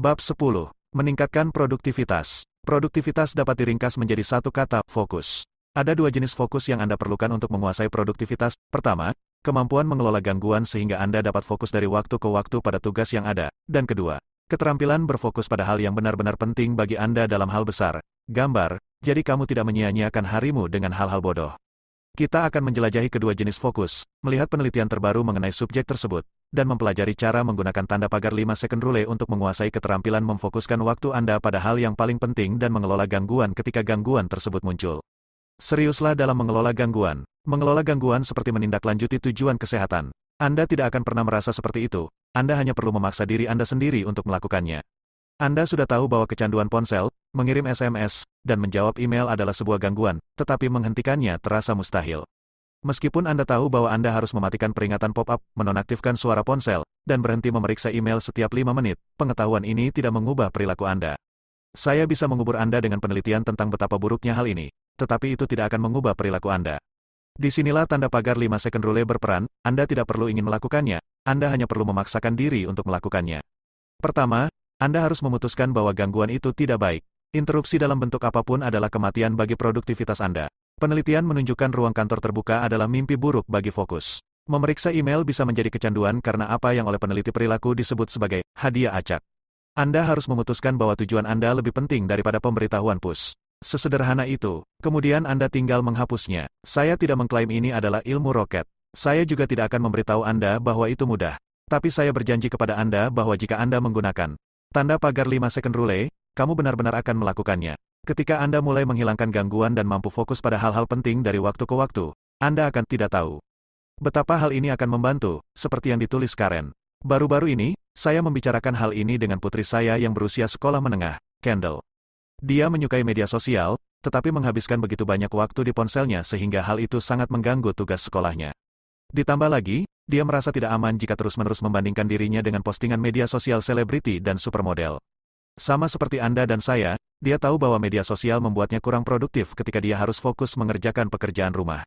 Bab 10. Meningkatkan produktivitas. Produktivitas dapat diringkas menjadi satu kata, fokus. Ada dua jenis fokus yang Anda perlukan untuk menguasai produktivitas. Pertama, kemampuan mengelola gangguan sehingga Anda dapat fokus dari waktu ke waktu pada tugas yang ada. Dan kedua, keterampilan berfokus pada hal yang benar-benar penting bagi Anda dalam hal besar. Gambar, jadi kamu tidak menyia-nyiakan harimu dengan hal-hal bodoh. Kita akan menjelajahi kedua jenis fokus, melihat penelitian terbaru mengenai subjek tersebut, dan mempelajari cara menggunakan tanda pagar 5 second rule untuk menguasai keterampilan memfokuskan waktu Anda pada hal yang paling penting dan mengelola gangguan ketika gangguan tersebut muncul. Seriuslah dalam mengelola gangguan. Mengelola gangguan seperti menindaklanjuti tujuan kesehatan. Anda tidak akan pernah merasa seperti itu, Anda hanya perlu memaksa diri Anda sendiri untuk melakukannya. Anda sudah tahu bahwa kecanduan ponsel, mengirim SMS, dan menjawab email adalah sebuah gangguan, tetapi menghentikannya terasa mustahil. Meskipun Anda tahu bahwa Anda harus mematikan peringatan pop-up, menonaktifkan suara ponsel, dan berhenti memeriksa email setiap 5 menit, pengetahuan ini tidak mengubah perilaku Anda. Saya bisa mengubur Anda dengan penelitian tentang betapa buruknya hal ini, tetapi itu tidak akan mengubah perilaku Anda. Disinilah tanda pagar 5 second rule berperan, Anda tidak perlu ingin melakukannya, Anda hanya perlu memaksakan diri untuk melakukannya. Pertama, Anda harus memutuskan bahwa gangguan itu tidak baik. Interupsi dalam bentuk apapun adalah kematian bagi produktivitas Anda. Penelitian menunjukkan ruang kantor terbuka adalah mimpi buruk bagi fokus. Memeriksa email bisa menjadi kecanduan karena apa yang oleh peneliti perilaku disebut sebagai hadiah acak. Anda harus memutuskan bahwa tujuan Anda lebih penting daripada pemberitahuan push. Sesederhana itu, kemudian Anda tinggal menghapusnya. Saya tidak mengklaim ini adalah ilmu roket. Saya juga tidak akan memberitahu Anda bahwa itu mudah. Tapi saya berjanji kepada Anda bahwa jika Anda menggunakan tanda pagar 5 second rule, kamu benar-benar akan melakukannya. Ketika Anda mulai menghilangkan gangguan dan mampu fokus pada hal-hal penting dari waktu ke waktu, Anda akan tidak tahu betapa hal ini akan membantu, seperti yang ditulis Karen. Baru-baru ini, saya membicarakan hal ini dengan putri saya yang berusia sekolah menengah, Kendall. Dia menyukai media sosial, tetapi menghabiskan begitu banyak waktu di ponselnya sehingga hal itu sangat mengganggu tugas sekolahnya. Ditambah lagi, dia merasa tidak aman jika terus-menerus membandingkan dirinya dengan postingan media sosial selebriti dan supermodel. Sama seperti Anda dan saya, dia tahu bahwa media sosial membuatnya kurang produktif ketika dia harus fokus mengerjakan pekerjaan rumah.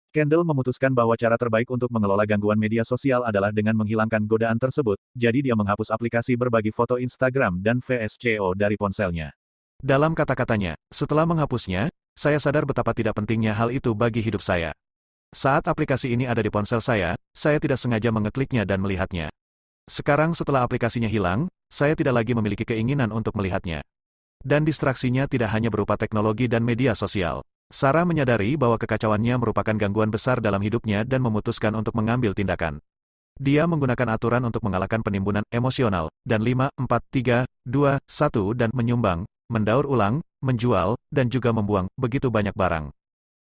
Kendall memutuskan bahwa cara terbaik untuk mengelola gangguan media sosial adalah dengan menghilangkan godaan tersebut, jadi dia menghapus aplikasi berbagi foto Instagram dan VSCO dari ponselnya. Dalam kata-katanya, setelah menghapusnya, saya sadar betapa tidak pentingnya hal itu bagi hidup saya. Saat aplikasi ini ada di ponsel saya tidak sengaja mengekliknya dan melihatnya. Sekarang setelah aplikasinya hilang, saya tidak lagi memiliki keinginan untuk melihatnya. Dan distraksinya tidak hanya berupa teknologi dan media sosial. Sarah menyadari bahwa kekacauannya merupakan gangguan besar dalam hidupnya dan memutuskan untuk mengambil tindakan. Dia menggunakan aturan untuk mengalahkan penimbunan emosional, dan 5, 4, 3, 2, 1 dan menyumbang, mendaur ulang, menjual, dan juga membuang begitu banyak barang.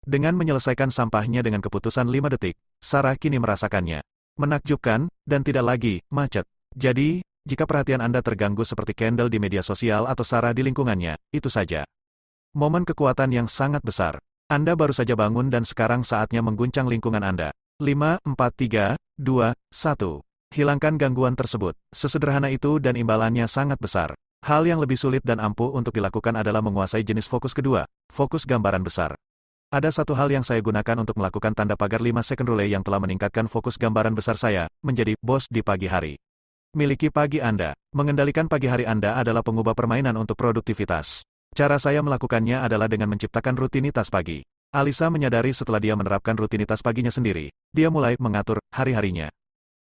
Dengan menyelesaikan sampahnya dengan keputusan 5 detik, Sarah kini merasakannya menakjubkan, dan tidak lagi macet. Jadi, jika perhatian Anda terganggu seperti Kendall di media sosial atau Sarah di lingkungannya, itu saja momen kekuatan yang sangat besar. Anda baru saja bangun dan sekarang saatnya mengguncang lingkungan Anda. 5, 4, 3, 2, 1. Hilangkan gangguan tersebut. Sesederhana itu dan imbalannya sangat besar. Hal yang lebih sulit dan ampuh untuk dilakukan adalah menguasai jenis fokus kedua, fokus gambaran besar. Ada satu hal yang saya gunakan untuk melakukan tanda pagar 5 second rule yang telah meningkatkan fokus gambaran besar saya, menjadi bos di pagi hari. Miliki pagi Anda. Mengendalikan pagi hari Anda adalah pengubah permainan untuk produktivitas. Cara saya melakukannya adalah dengan menciptakan rutinitas pagi. Alisa menyadari setelah dia menerapkan rutinitas paginya sendiri, dia mulai mengatur hari-harinya.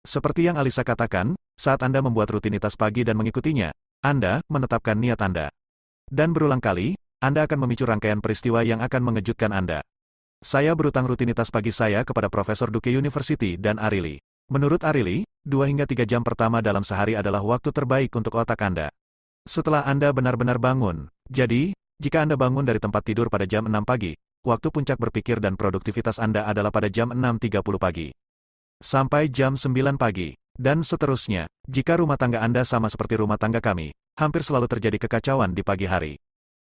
Seperti yang Alisa katakan, saat Anda membuat rutinitas pagi dan mengikutinya, Anda menetapkan niat Anda. Dan berulang kali, Anda akan memicu rangkaian peristiwa yang akan mengejutkan Anda. Saya berutang rutinitas pagi saya kepada Profesor Duke University dan Arili. Menurut Arili, 2 hingga 3 jam pertama dalam sehari adalah waktu terbaik untuk otak Anda. Setelah Anda benar-benar bangun. Jadi, jika Anda bangun dari tempat tidur pada jam 6 pagi, waktu puncak berpikir dan produktivitas Anda adalah pada jam 6.30 pagi. Sampai jam 9 pagi. Dan seterusnya, jika rumah tangga Anda sama seperti rumah tangga kami, hampir selalu terjadi kekacauan di pagi hari.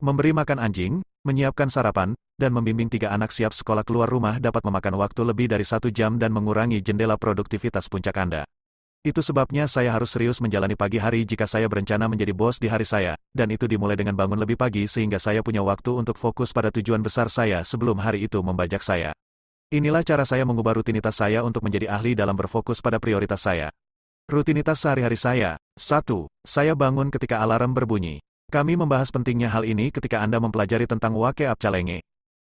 Memberi makan anjing, menyiapkan sarapan, dan membimbing 3 anak siap sekolah keluar rumah dapat memakan waktu lebih dari 1 jam dan mengurangi jendela produktivitas puncak Anda. Itu sebabnya saya harus serius menjalani pagi hari jika saya berencana menjadi bos di hari saya, dan itu dimulai dengan bangun lebih pagi sehingga saya punya waktu untuk fokus pada tujuan besar saya sebelum hari itu membajak saya. Inilah cara saya mengubah rutinitas saya untuk menjadi ahli dalam berfokus pada prioritas saya. Rutinitas sehari-hari saya. 1. Saya bangun ketika alarm berbunyi. Kami membahas pentingnya hal ini ketika Anda mempelajari tentang Wake Up Challenge.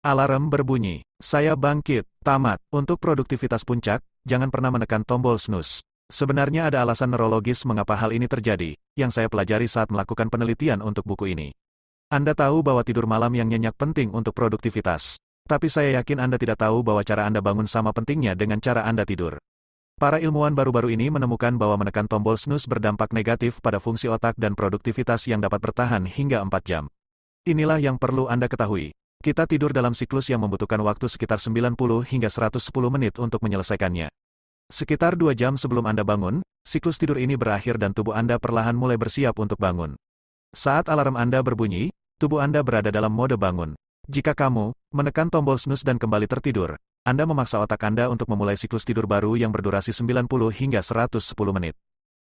Alarm berbunyi. Saya bangkit. Tamat. Untuk produktivitas puncak, jangan pernah menekan tombol snooze. Sebenarnya ada alasan neurologis mengapa hal ini terjadi, yang saya pelajari saat melakukan penelitian untuk buku ini. Anda tahu bahwa tidur malam yang nyenyak penting untuk produktivitas. Tapi saya yakin Anda tidak tahu bahwa cara Anda bangun sama pentingnya dengan cara Anda tidur. Para ilmuwan baru-baru ini menemukan bahwa menekan tombol snooze berdampak negatif pada fungsi otak dan produktivitas yang dapat bertahan hingga 4 jam. Inilah yang perlu Anda ketahui. Kita tidur dalam siklus yang membutuhkan waktu sekitar 90 hingga 110 menit untuk menyelesaikannya. Sekitar 2 jam sebelum Anda bangun, siklus tidur ini berakhir dan tubuh Anda perlahan mulai bersiap untuk bangun. Saat alarm Anda berbunyi, tubuh Anda berada dalam mode bangun. Jika kamu menekan tombol snooze dan kembali tertidur, Anda memaksa otak Anda untuk memulai siklus tidur baru yang berdurasi 90 hingga 110 menit.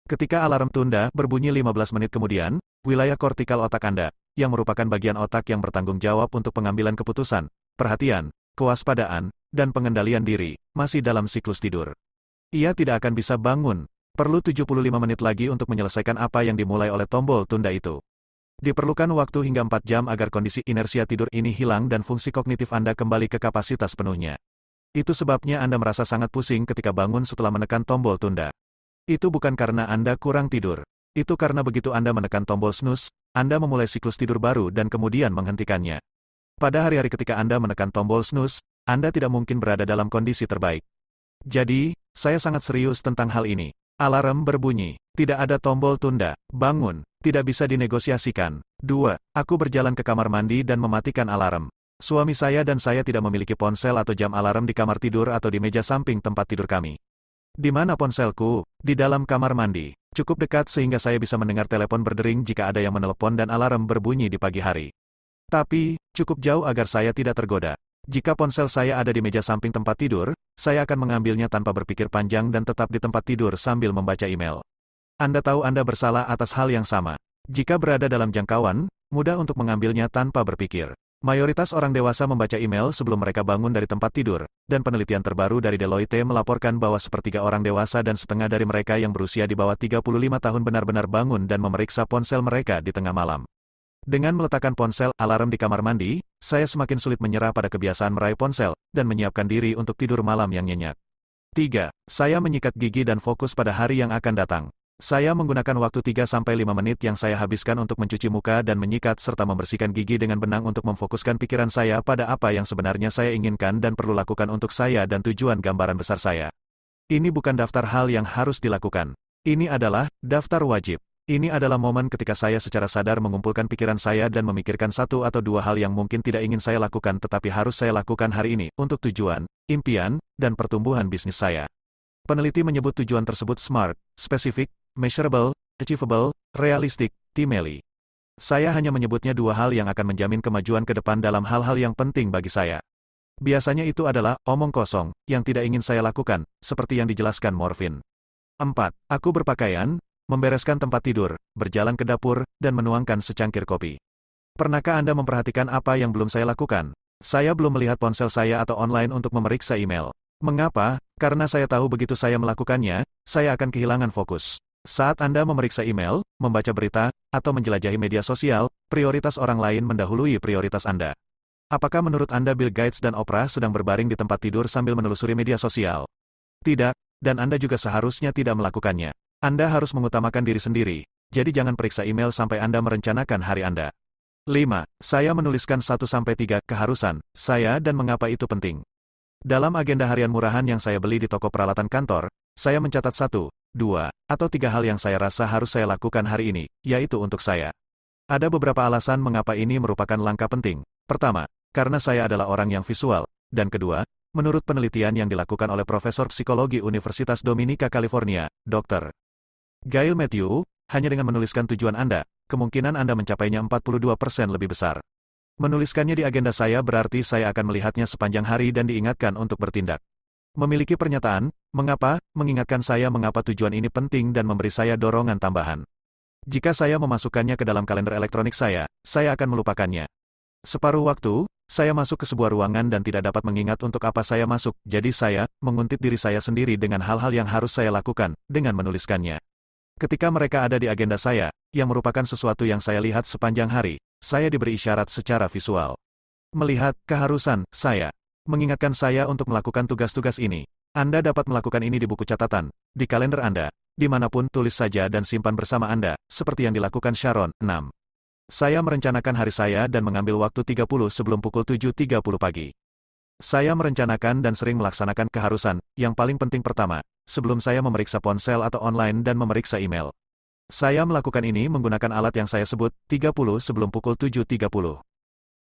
Ketika alarm tunda berbunyi 15 menit kemudian, wilayah kortikal otak Anda, yang merupakan bagian otak yang bertanggung jawab untuk pengambilan keputusan, perhatian, kewaspadaan, dan pengendalian diri, masih dalam siklus tidur. Ia tidak akan bisa bangun. Perlu 75 menit lagi untuk menyelesaikan apa yang dimulai oleh tombol tunda itu. Diperlukan waktu hingga 4 jam agar kondisi inersia tidur ini hilang dan fungsi kognitif Anda kembali ke kapasitas penuhnya. Itu sebabnya Anda merasa sangat pusing ketika bangun setelah menekan tombol tunda. Itu bukan karena Anda kurang tidur. Itu karena begitu Anda menekan tombol snooze, Anda memulai siklus tidur baru dan kemudian menghentikannya. Pada hari-hari ketika Anda menekan tombol snooze, Anda tidak mungkin berada dalam kondisi terbaik. Jadi, saya sangat serius tentang hal ini. Alarm berbunyi. Tidak ada tombol tunda. Bangun. Tidak bisa dinegosiasikan. 2. Aku berjalan ke kamar mandi dan mematikan alarm. Suami saya dan saya tidak memiliki ponsel atau jam alarm di kamar tidur atau di meja samping tempat tidur kami. Di mana ponselku? Di dalam kamar mandi. Cukup dekat sehingga saya bisa mendengar telepon berdering jika ada yang menelepon dan alarm berbunyi di pagi hari. Tapi, cukup jauh agar saya tidak tergoda. Jika ponsel saya ada di meja samping tempat tidur, saya akan mengambilnya tanpa berpikir panjang dan tetap di tempat tidur sambil membaca email. Anda tahu Anda bersalah atas hal yang sama. Jika berada dalam jangkauan, mudah untuk mengambilnya tanpa berpikir. Mayoritas orang dewasa membaca email sebelum mereka bangun dari tempat tidur, dan penelitian terbaru dari Deloitte melaporkan bahwa sepertiga orang dewasa dan setengah dari mereka yang berusia di bawah 35 tahun benar-benar bangun dan memeriksa ponsel mereka di tengah malam. Dengan meletakkan ponsel alarm di kamar mandi, saya semakin sulit menyerah pada kebiasaan meraih ponsel, dan menyiapkan diri untuk tidur malam yang nyenyak. 3. Saya menyikat gigi dan fokus pada hari yang akan datang. Saya menggunakan waktu 3-5 menit yang saya habiskan untuk mencuci muka dan menyikat serta membersihkan gigi dengan benang untuk memfokuskan pikiran saya pada apa yang sebenarnya saya inginkan dan perlu lakukan untuk saya dan tujuan gambaran besar saya. Ini bukan daftar hal yang harus dilakukan. Ini adalah daftar wajib. Ini adalah momen ketika saya secara sadar mengumpulkan pikiran saya dan memikirkan 1 atau 2 hal yang mungkin tidak ingin saya lakukan tetapi harus saya lakukan hari ini, untuk tujuan, impian, dan pertumbuhan bisnis saya. Peneliti menyebut tujuan tersebut SMART, Specific, Measurable, Achievable, Realistic, Timely. Saya hanya menyebutnya 2 hal yang akan menjamin kemajuan ke depan dalam hal-hal yang penting bagi saya. Biasanya itu adalah omong kosong, yang tidak ingin saya lakukan, seperti yang dijelaskan Morfin. 4. Aku berpakaian, membereskan tempat tidur, berjalan ke dapur, dan menuangkan secangkir kopi. Pernahkah Anda memperhatikan apa yang belum saya lakukan? Saya belum melihat ponsel saya atau online untuk memeriksa email. Mengapa? Karena saya tahu begitu saya melakukannya, saya akan kehilangan fokus. Saat Anda memeriksa email, membaca berita, atau menjelajahi media sosial, prioritas orang lain mendahului prioritas Anda. Apakah menurut Anda Bill Gates dan Oprah sedang berbaring di tempat tidur sambil menelusuri media sosial? Tidak, dan Anda juga seharusnya tidak melakukannya. Anda harus mengutamakan diri sendiri, jadi jangan periksa email sampai Anda merencanakan hari Anda. 5. Saya menuliskan 1-3 keharusan saya dan mengapa itu penting. Dalam agenda harian murahan yang saya beli di toko peralatan kantor, saya mencatat 1, 2, atau 3 hal yang saya rasa harus saya lakukan hari ini, yaitu untuk saya. Ada beberapa alasan mengapa ini merupakan langkah penting. Pertama, karena saya adalah orang yang visual, dan kedua, menurut penelitian yang dilakukan oleh Profesor Psikologi Universitas Dominika, California, Dr. Gail Matthew, hanya dengan menuliskan tujuan Anda, kemungkinan Anda mencapainya 42% lebih besar. Menuliskannya di agenda saya berarti saya akan melihatnya sepanjang hari dan diingatkan untuk bertindak. Memiliki pernyataan, mengapa, mengingatkan saya mengapa tujuan ini penting dan memberi saya dorongan tambahan. Jika saya memasukkannya ke dalam kalender elektronik saya akan melupakannya. Separuh waktu, saya masuk ke sebuah ruangan dan tidak dapat mengingat untuk apa saya masuk, jadi saya menguntit diri saya sendiri dengan hal-hal yang harus saya lakukan, dengan menuliskannya. Ketika mereka ada di agenda saya, yang merupakan sesuatu yang saya lihat sepanjang hari, saya diberi isyarat secara visual. Melihat keharusan saya mengingatkan saya untuk melakukan tugas-tugas ini. Anda dapat melakukan ini di buku catatan, di kalender Anda, dimanapun tulis saja dan simpan bersama Anda, seperti yang dilakukan Sharon. 6. Saya merencanakan hari saya dan mengambil waktu 30 sebelum pukul 7.30 pagi. Saya merencanakan dan sering melaksanakan keharusan, yang paling penting pertama, sebelum saya memeriksa ponsel atau online dan memeriksa email. Saya melakukan ini menggunakan alat yang saya sebut, 30 sebelum pukul 7.30.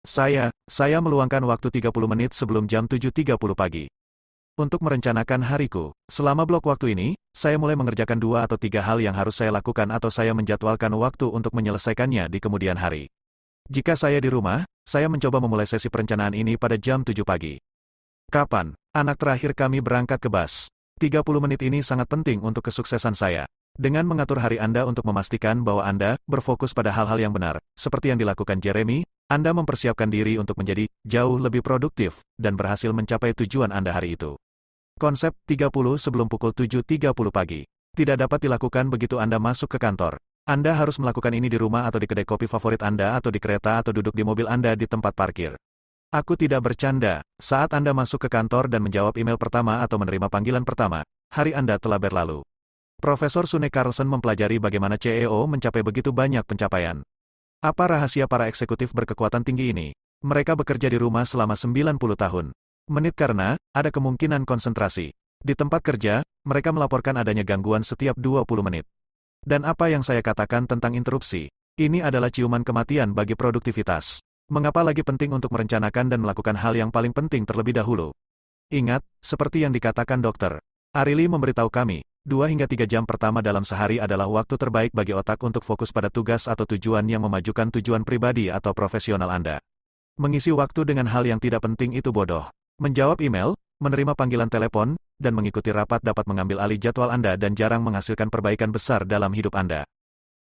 Saya meluangkan waktu 30 menit sebelum jam 7.30 pagi. Untuk merencanakan hariku, selama blok waktu ini, saya mulai mengerjakan 2 atau 3 hal yang harus saya lakukan atau saya menjadwalkan waktu untuk menyelesaikannya di kemudian hari. Jika saya di rumah, saya mencoba memulai sesi perencanaan ini pada jam 7 pagi. Kapan anak terakhir kami berangkat ke bus? 30 menit ini sangat penting untuk kesuksesan saya. Dengan mengatur hari Anda untuk memastikan bahwa Anda berfokus pada hal-hal yang benar, seperti yang dilakukan Jeremy, Anda mempersiapkan diri untuk menjadi jauh lebih produktif dan berhasil mencapai tujuan Anda hari itu. Konsep 30 sebelum pukul 7.30 pagi. Tidak dapat dilakukan begitu Anda masuk ke kantor. Anda harus melakukan ini di rumah atau di kedai kopi favorit Anda atau di kereta atau duduk di mobil Anda di tempat parkir. Aku tidak bercanda. Saat Anda masuk ke kantor dan menjawab email pertama atau menerima panggilan pertama, hari Anda telah berlalu. Profesor Sune Carlson mempelajari bagaimana CEO mencapai begitu banyak pencapaian. Apa rahasia para eksekutif berkekuatan tinggi ini? Mereka bekerja di rumah selama 90 tahun. Menit karena ada kemungkinan konsentrasi. Di tempat kerja, mereka melaporkan adanya gangguan setiap 20 menit. Dan apa yang saya katakan tentang interupsi? Ini adalah ciuman kematian bagi produktivitas. Mengapa lagi penting untuk merencanakan dan melakukan hal yang paling penting terlebih dahulu? Ingat, seperti yang dikatakan Dr. Arili memberitahu kami, 2 hingga 3 jam pertama dalam sehari adalah waktu terbaik bagi otak untuk fokus pada tugas atau tujuan yang memajukan tujuan pribadi atau profesional Anda. Mengisi waktu dengan hal yang tidak penting itu bodoh. Menjawab email, menerima panggilan telepon, dan mengikuti rapat dapat mengambil alih jadwal Anda dan jarang menghasilkan perbaikan besar dalam hidup Anda.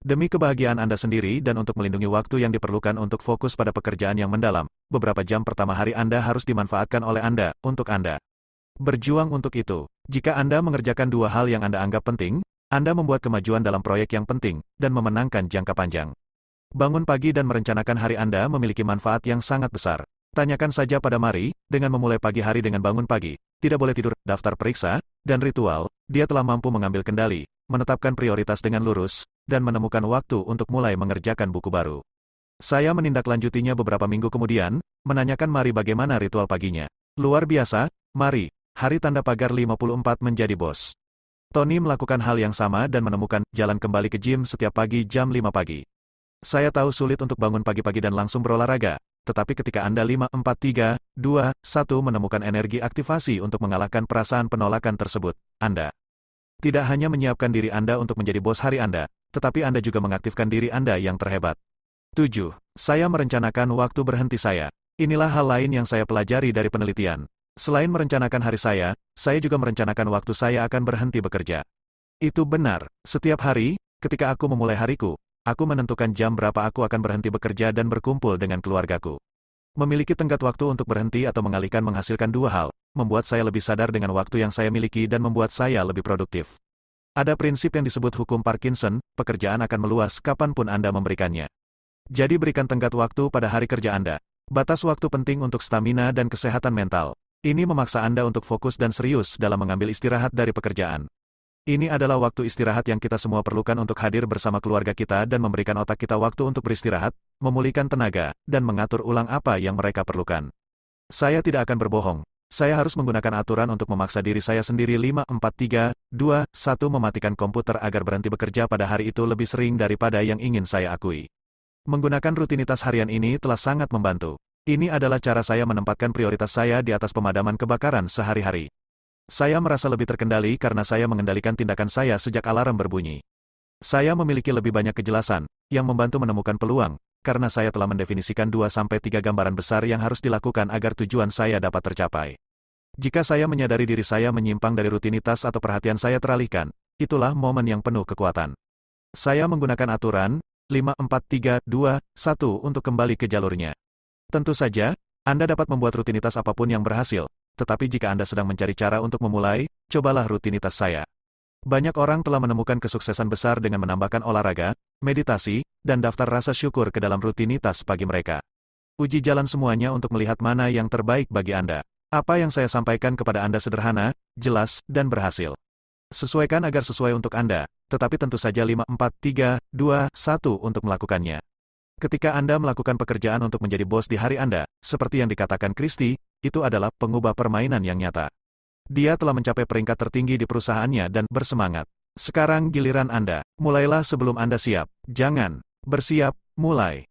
Demi kebahagiaan Anda sendiri dan untuk melindungi waktu yang diperlukan untuk fokus pada pekerjaan yang mendalam, beberapa jam pertama hari Anda harus dimanfaatkan oleh Anda, untuk Anda. Berjuang untuk itu. Jika Anda mengerjakan 2 hal yang Anda anggap penting, Anda membuat kemajuan dalam proyek yang penting, dan memenangkan jangka panjang. Bangun pagi dan merencanakan hari Anda memiliki manfaat yang sangat besar. Tanyakan saja pada Mari, dengan memulai pagi hari dengan bangun pagi, tidak boleh tidur, daftar periksa, dan ritual, dia telah mampu mengambil kendali, menetapkan prioritas dengan lurus, dan menemukan waktu untuk mulai mengerjakan buku baru. Saya menindaklanjutinya beberapa minggu kemudian, menanyakan Mari bagaimana ritual paginya. Luar biasa, Mari, hari tanda pagar 54 menjadi bos. Tony melakukan hal yang sama dan menemukan jalan kembali ke gym setiap pagi jam 5 pagi. Saya tahu sulit untuk bangun pagi-pagi dan langsung berolahraga, tetapi ketika Anda 5, 4, 3, 2, 1 menemukan energi aktivasi untuk mengalahkan perasaan penolakan tersebut, Anda tidak hanya menyiapkan diri Anda untuk menjadi bos hari Anda, tetapi Anda juga mengaktifkan diri Anda yang terhebat. 7. Saya merencanakan waktu berhenti saya. Inilah hal lain yang saya pelajari dari penelitian. Selain merencanakan hari saya juga merencanakan waktu saya akan berhenti bekerja. Itu benar, setiap hari, ketika aku memulai hariku, aku menentukan jam berapa aku akan berhenti bekerja dan berkumpul dengan keluargaku. Memiliki tenggat waktu untuk berhenti atau mengalihkan menghasilkan 2 hal, membuat saya lebih sadar dengan waktu yang saya miliki dan membuat saya lebih produktif. Ada prinsip yang disebut hukum Parkinson, pekerjaan akan meluas kapanpun Anda memberikannya. Jadi berikan tenggat waktu pada hari kerja Anda. Batas waktu penting untuk stamina dan kesehatan mental. Ini memaksa Anda untuk fokus dan serius dalam mengambil istirahat dari pekerjaan. Ini adalah waktu istirahat yang kita semua perlukan untuk hadir bersama keluarga kita dan memberikan otak kita waktu untuk beristirahat, memulihkan tenaga, dan mengatur ulang apa yang mereka perlukan. Saya tidak akan berbohong. Saya harus menggunakan aturan untuk memaksa diri saya sendiri 5, 4, 3, 2, 1 mematikan komputer agar berhenti bekerja pada hari itu lebih sering daripada yang ingin saya akui. Menggunakan rutinitas harian ini telah sangat membantu. Ini adalah cara saya menempatkan prioritas saya di atas pemadaman kebakaran sehari-hari. Saya merasa lebih terkendali karena saya mengendalikan tindakan saya sejak alarm berbunyi. Saya memiliki lebih banyak kejelasan, yang membantu menemukan peluang, karena saya telah mendefinisikan 2-3 gambaran besar yang harus dilakukan agar tujuan saya dapat tercapai. Jika saya menyadari diri saya menyimpang dari rutinitas atau perhatian saya teralihkan, itulah momen yang penuh kekuatan. Saya menggunakan aturan 5, 4, 3, 2, 1 untuk kembali ke jalurnya. Tentu saja, Anda dapat membuat rutinitas apapun yang berhasil, tetapi jika Anda sedang mencari cara untuk memulai, cobalah rutinitas saya. Banyak orang telah menemukan kesuksesan besar dengan menambahkan olahraga, meditasi, dan daftar rasa syukur ke dalam rutinitas pagi mereka. Uji jalan semuanya untuk melihat mana yang terbaik bagi Anda. Apa yang saya sampaikan kepada Anda sederhana, jelas, dan berhasil. Sesuaikan agar sesuai untuk Anda, tetapi tentu saja 5, 4, 3, 2, 1 untuk melakukannya. Ketika Anda melakukan pekerjaan untuk menjadi bos di hari Anda, seperti yang dikatakan Christie, itu adalah pengubah permainan yang nyata. Dia telah mencapai peringkat tertinggi di perusahaannya dan bersemangat. Sekarang giliran Anda. Mulailah sebelum Anda siap. Jangan bersiap, mulai.